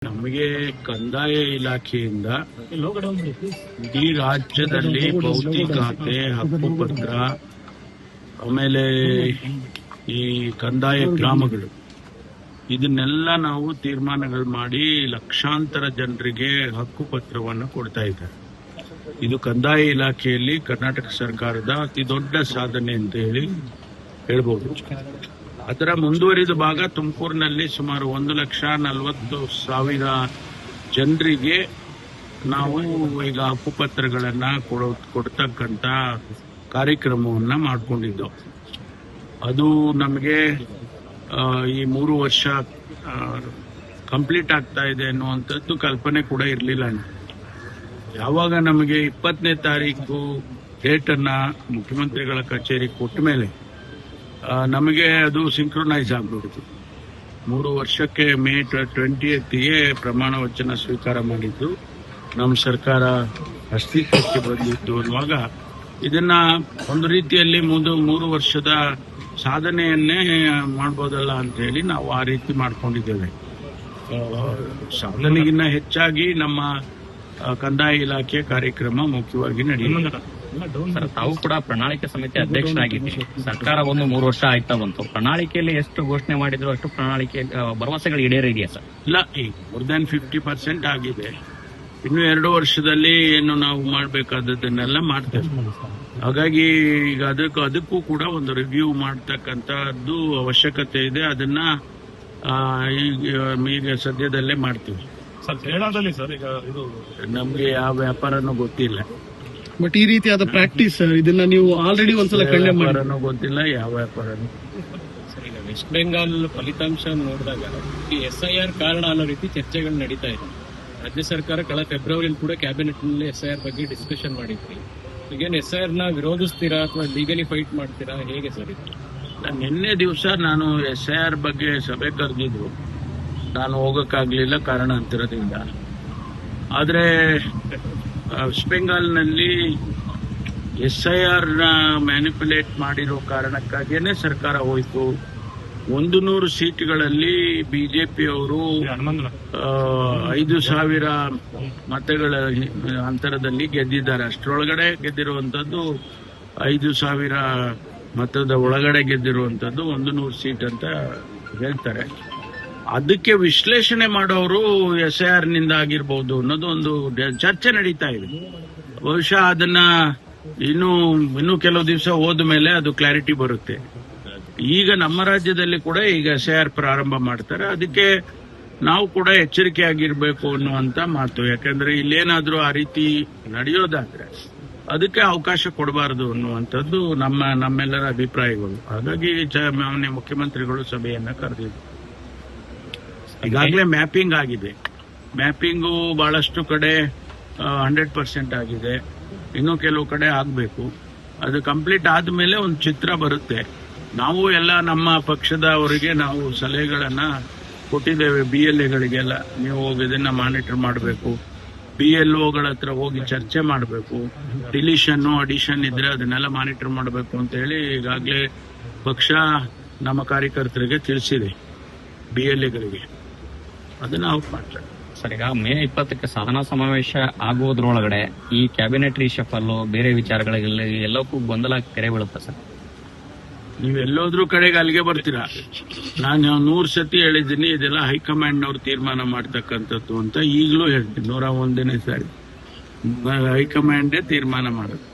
ನಮಗೆ ಕಂದಾಯ ಇಲಾಖೆಯಿಂದ ಇಡೀ ರಾಜ್ಯದಲ್ಲಿ ಭೌತಿಕತೆ, ಹಕ್ಕುಪತ್ರ, ಆಮೇಲೆ ಈ ಕಂದಾಯ ಗ್ರಾಮಗಳು ಇದನ್ನೆಲ್ಲ ನಾವು ತೀರ್ಮಾನಗಳು ಮಾಡಿ ಲಕ್ಷಾಂತರ ಜನರಿಗೆ ಹಕ್ಕುಪತ್ರವನ್ನು ಕೊಡ್ತಾ ಇದ್ದಾರೆ. ಇದು ಕಂದಾಯ ಇಲಾಖೆಯಲ್ಲಿ ಕರ್ನಾಟಕ ಸರ್ಕಾರದ ಅತಿ ದೊಡ್ಡ ಸಾಧನೆ ಅಂತ ಹೇಳ್ಬೋದು. ಅದರ ಮುಂದುವರಿದ ಭಾಗ ತುಮಕೂರಿನಲ್ಲಿ ಸುಮಾರು 1,40,000 ಜನರಿಗೆ ನಾವು ಈಗ ಹಕ್ಕುಪತ್ರಗಳನ್ನ ಕೊಡ್ತಕ್ಕಂಥ ಕಾರ್ಯಕ್ರಮವನ್ನ ಮಾಡಿಕೊಂಡಿದ್ದೆವು. ಅದು ನಮಗೆ ಈ 3 ವರ್ಷ ಕಂಪ್ಲೀಟ್ ಆಗ್ತಾ ಇದೆ ಅನ್ನುವಂಥದ್ದು ಕಲ್ಪನೆ ಕೂಡ ಇರಲಿಲ್ಲ. ಯಾವಾಗ ನಮಗೆ 20ನೇ ತಾರೀಕು ಡೇಟನ್ನು ಮುಖ್ಯಮಂತ್ರಿಗಳ ಕಚೇರಿ ಕೊಟ್ಟ ಮೇಲೆ ನಮಗೆ ಅದು ಸಿಂಕ್ರೊನೈಸ್ ಆಗ್ಬಿಡ್ತು. 3 ವರ್ಷಕ್ಕೆ ಮೇ 20ಗೆ ಪ್ರಮಾಣ ವಚನ ಸ್ವೀಕಾರ ಮಾಡಿದ್ದು ನಮ್ಮ ಸರ್ಕಾರ ಅಸ್ತಿತ್ವಕ್ಕೆ ಬಂದಿತ್ತು ಅನ್ನುವಾಗ ಇದನ್ನ ಒಂದು ರೀತಿಯಲ್ಲಿ 3 ವರ್ಷದ ಸಾಧನೆಯನ್ನೇ ಮಾಡ್ಬೋದಲ್ಲ ಅಂತ ಹೇಳಿ ನಾವು ಆ ರೀತಿ ಮಾಡ್ಕೊಂಡಿದ್ದೇವೆ. ಸಾಧನೆಗಿನ್ನ ಹೆಚ್ಚಾಗಿ ನಮ್ಮ ಕಂದಾಯ ಇಲಾಖೆ ಕಾರ್ಯಕ್ರಮ ಮುಖ್ಯವಾಗಿ ನಡೆಯುತ್ತೆ. ತಾವು ಕೂಡ ಪ್ರಣಾಳಿಕೆ ಸಮಿತಿ ಅಧ್ಯಕ್ಷರಾಗಿದ್ದೀರಿ. ಸರ್ಕಾರ 3 ವರ್ಷ ಆಯ್ತಾ ಬಂತು. ಪ್ರಣಾಳಿಕೆಯಲ್ಲಿ ಎಷ್ಟು ಘೋಷಣೆ ಮಾಡಿದ್ರು ಅಷ್ಟು ಪ್ರಣಾಳಿಕೆ ಭರವಸೆಗಳು ಈಡೇರಿದೆಯಾ ಸರ್? ಇಲ್ಲ, ಈಗ ಮೋರ್ ದನ್ 50% ಆಗಿದೆ. ಇನ್ನು 2 ವರ್ಷದಲ್ಲಿ ಏನು ನಾವು ಮಾಡಬೇಕಾದದ್ದನ್ನೆಲ್ಲ ಮಾಡ್ತೇವೆ. ಹಾಗಾಗಿ ಈಗ ಅದಕ್ಕೂ ಕೂಡ ಒಂದು ರಿವ್ಯೂ ಮಾಡ್ತಕ್ಕಂಥದ್ದು ಅವಶ್ಯಕತೆ ಇದೆ. ಅದನ್ನ ಈಗ ಸದ್ಯದಲ್ಲೇ ಮಾಡ್ತೀವಿ. ಸರ್ ಈಗ ಇದು ನಮ್ಗೆ ಯಾವ ವ್ಯಾಪಾರನೂ ಗೊತ್ತಿಲ್ಲ. ಬಟ್ ಈ ರೀತಿಯಾದ ಪ್ರಾಕ್ಟೀಸ್ ಇದನ್ನ ನೀವು ಆಲ್ರೆಡಿ ಒಂದ್ಸಲ ವ್ಯಾಪಾರನೂ ಗೊತ್ತಿಲ್ಲ, ಯಾವ ವ್ಯಾಪಾರನೂ. ಸರ್, ಈಗ ವೆಸ್ಟ್ ಬೆಂಗಾಲ್ ಫಲಿತಾಂಶ ನೋಡಿದಾಗ ಈ SIR ಕಾರಣ ಅನ್ನೋ ರೀತಿ ಚರ್ಚೆಗಳು ನಡೀತಾ ಇದೆ. ರಾಜ್ಯ ಸರ್ಕಾರ ಕಳೆದ ಫೆಬ್ರವರಿಯಲ್ಲಿ ಕೂಡ ಕ್ಯಾಬಿನೆಟ್ ನಲ್ಲಿ SIR ಬಗ್ಗೆ ಡಿಸ್ಕಷನ್ ಮಾಡಿದ್ವಿ. ಈಗೇನು SIR ನ ವಿರೋಧಿಸ್ತೀರಾ ಅಥವಾ ಲೀಗಲಿ ಫೈಟ್ ಮಾಡ್ತೀರಾ, ಹೇಗೆ ಸರ್ ಇದು? ನಿನ್ನೆ ದಿವಸ ನಾನು SIR ಬಗ್ಗೆ ಸಭೆ ಕರೆದಿದ್ರು. ನಾನು ಹೋಗಕ್ಕಾಗ್ಲಿಲ್ಲ ಕಾರಣಾಂತರದಿಂದ. ಆದ್ರೆ ವೆಸ್ಟ್ ಬೆಂಗಾಲ್ನಲ್ಲಿ SIR ನ ಮ್ಯಾನಿಪುಲೇಟ್ ಮಾಡಿರೋ ಕಾರಣಕ್ಕಾಗಿಯೇ ಸರ್ಕಾರ ಹೋಯಿತು. 100 ಸೀಟ್ಗಳಲ್ಲಿ ಬಿಜೆಪಿಯವರು 5,000 ಮತಗಳ ಅಂತರದಲ್ಲಿ ಗೆದ್ದಿದ್ದಾರೆ. ಅಷ್ಟರೊಳಗಡೆ ಗೆದ್ದಿರುವಂತದ್ದು 5,000 ಮತದ ಒಳಗಡೆ ಗೆದ್ದಿರುವಂತದ್ದು 100 ಸೀಟ್ ಅಂತ ಹೇಳ್ತಾರೆ. ಅದಕ್ಕೆ ವಿಶ್ಲೇಷಣೆ ಮಾಡೋರು SIR ನಿಂದ ಆಗಿರ್ಬೋದು ಅನ್ನೋದು ಒಂದು ಚರ್ಚೆ ನಡೀತಾ ಇದೆ. ಬಹುಶಃ ಅದನ್ನ ಇನ್ನೂ ಕೆಲವು ದಿವಸ ಹೋದ ಮೇಲೆ ಅದು ಕ್ಲಾರಿಟಿ ಬರುತ್ತೆ. ಈಗ ನಮ್ಮ ರಾಜ್ಯದಲ್ಲಿ ಕೂಡ ಈಗ SIR ಪ್ರಾರಂಭ ಮಾಡ್ತಾರೆ. ಅದಕ್ಕೆ ನಾವು ಕೂಡ ಎಚ್ಚರಿಕೆಯಾಗಿರ್ಬೇಕು ಅನ್ನುವಂತ ಮಾತು. ಯಾಕಂದ್ರೆ ಇಲ್ಲೇನಾದ್ರೂ ಆ ರೀತಿ ನಡೆಯೋದಾದ್ರೆ ಅದಕ್ಕೆ ಅವಕಾಶ ಕೊಡಬಾರದು ಅನ್ನುವಂಥದ್ದು ನಮ್ಮೆಲ್ಲರ ಅಭಿಪ್ರಾಯಗಳು. ಹಾಗಾಗಿ ಮಾನ್ಯ ಮುಖ್ಯಮಂತ್ರಿಗಳು ಸಭೆಯನ್ನ ಕರೆದಿದ್ರು. ಈಗಾಗಲೇ ಮ್ಯಾಪಿಂಗ್ ಆಗಿದೆ. ಮ್ಯಾಪಿಂಗು ಬಹಳಷ್ಟು ಕಡೆ 100% ಆಗಿದೆ. ಇನ್ನೂ ಕೆಲವು ಕಡೆ ಆಗಬೇಕು. ಅದು ಕಂಪ್ಲೀಟ್ ಆದ್ಮೇಲೆ ಒಂದು ಚಿತ್ರ ಬರುತ್ತೆ. ನಾವು ಎಲ್ಲ ನಮ್ಮ ಪಕ್ಷದವರಿಗೆ ನಾವು ಸಲಹೆಗಳನ್ನ ಕೊಟ್ಟಿದ್ದೇವೆ. BLAಗಳಿಗೆಲ್ಲ ನೀವು ಹೋಗಿ ಇದನ್ನ ಮಾನಿಟರ್ ಮಾಡಬೇಕು, BLOಗಳ ಹತ್ರ ಹೋಗಿ ಚರ್ಚೆ ಮಾಡಬೇಕು, ಡಿಲಿಷನ್ ಅಡಿಷನ್ ಇದ್ರೆ ಅದನ್ನೆಲ್ಲ ಮಾನಿಟರ್ ಮಾಡಬೇಕು ಅಂತ ಹೇಳಿ ಈಗಾಗಲೇ ಪಕ್ಷ ನಮ್ಮ ಕಾರ್ಯಕರ್ತರಿಗೆ ತಿಳಿಸಿದೆ. BLAಗಳಿಗೆ ಅದನ್ನ ಔಟ್ ಮಾಡ್ತಾರೆ. ಸರ್, ಈಗ ಮೇ 20ಕ್ಕೆ ಸಾಧನಾ ಸಮಾವೇಶ ಆಗುವುದ್ರೊಳಗಡೆ ಈ ಕ್ಯಾಬಿನೆಟ್ ರಿಶಫಲ್ ಬೇರೆ ವಿಚಾರಗಳಿಗೆಲ್ಲ ಎಲ್ಲಕ್ಕೂ ಗೊಂದಲ ತೆರೆ ಬೀಳುತ್ತೆ ಸರ್. ನೀವೆಲ್ಲೋದ್ರೂ ಕಡೆಗೆ ಅಲ್ಲಿಗೆ ಬರ್ತೀರಾ. ನಾನು 100 ಸತಿ ಹೇಳಿದ್ದೀನಿ ಇದೆಲ್ಲ ಹೈಕಮಾಂಡ್ನವ್ರು ತೀರ್ಮಾನ ಮಾಡ್ತಕ್ಕಂಥದ್ದು ಅಂತ. ಈಗಲೂ ಹೇಳ್ತೀನಿ 101ನೇ ಸಾರಿ ಹೈಕಮಾಂಡೇ ತೀರ್ಮಾನ ಮಾಡೋದು.